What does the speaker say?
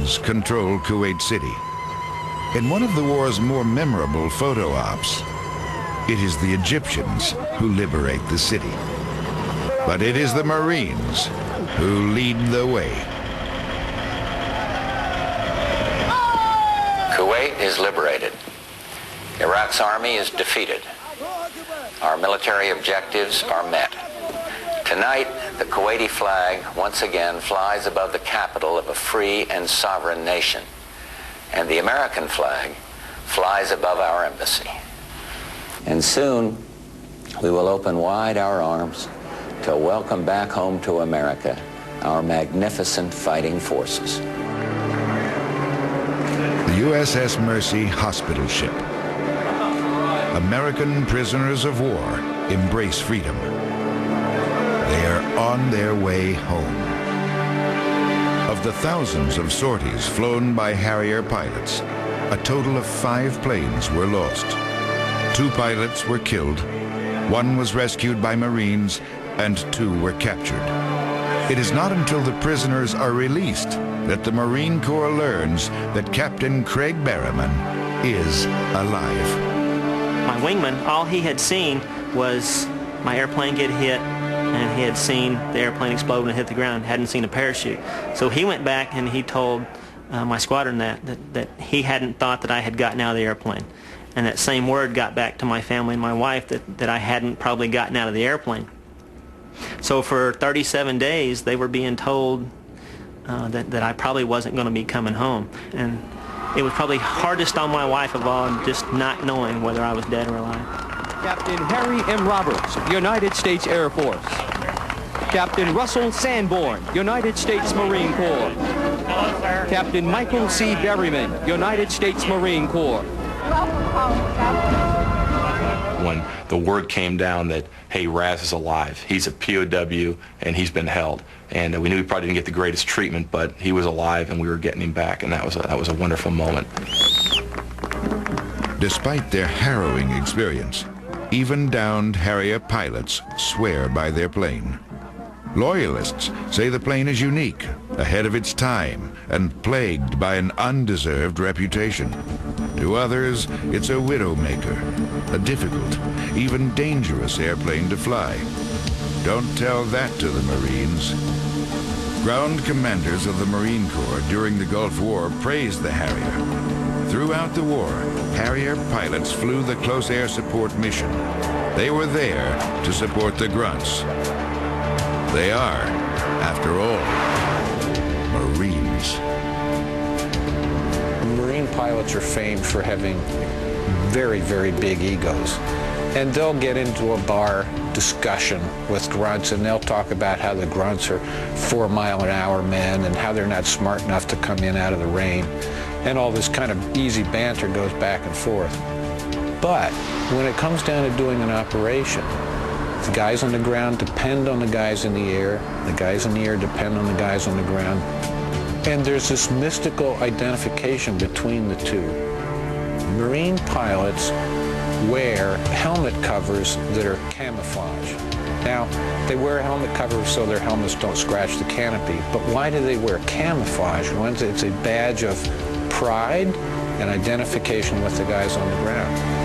Marines control Kuwait City. In one of the war's more memorable photo ops, it is the Egyptians who liberate the city. But it is the Marines who lead the way. Kuwait is liberated. Iraq's army is defeated. Our military objectives are met. Tonight, the Kuwaiti flag once again flies above the capital of a free and sovereign nation, and the American flag flies above our embassy. And soon, we will open wide our arms to welcome back home to America our magnificent fighting forces. The USS Mercy hospital ship. American prisoners of war embrace freedom. They are on their way home. Of the thousands of sorties flown by Harrier pilots, a total of 5 planes were lost. 2 pilots were killed, 1 was rescued by Marines, and 2 were captured. It is not until the prisoners are released that the Marine Corps learns that Captain Craig Berryman is alive. My wingman, all he had seen was my airplane get hit, and he had seen the airplane explode and hit the ground, hadn't seen a parachute. So he went back and he told my squadron that he hadn't thought that I had gotten out of the airplane. And that same word got back to my family and my wife that I hadn't probably gotten out of the airplane. So for 37 days, they were being told that I probably wasn't going to be coming home. And it was probably hardest on my wife of all, just not knowing whether I was dead or alive. Captain Harry M. Roberts, United States Air Force. Captain Russell Sanborn, United States Marine Corps. Hello, sir. Captain Michael C. Berryman, United States Marine Corps. When the word came down that, hey, Raz is alive, he's a POW, and he's been held. And we knew he probably didn't get the greatest treatment, but he was alive, and we were getting him back, and that was a wonderful moment. Despite their harrowing experience, even downed Harrier pilots swear by their plane. Loyalists say the plane is unique, ahead of its time, and plagued by an undeserved reputation. To others, it's a widowmaker, a difficult, even dangerous airplane to fly. Don't tell that to the Marines. Ground commanders of the Marine Corps during the Gulf War praised the Harrier. Throughout the war, Harrier pilots flew the close air support mission. They were there to support the grunts. They are, after all, Marines. Marine pilots are famed for having very, very big egos. And they'll get into a bar discussion with grunts, and they'll talk about how the grunts are 4-mile-an-hour men and how they're not smart enough to come in out of the rain. And all this kind of easy banter goes back and forth. But when it comes down to doing an operation, the guys on the ground depend on the guys in the air. The guys in the air depend on the guys on the ground. And there's this mystical identification between the two. Marine pilots wear helmet covers that are camouflage. Now, they wear helmet covers so their helmets don't scratch the canopy, but why do they wear camouflage? It's a badge of pride and identification with the guys on the ground.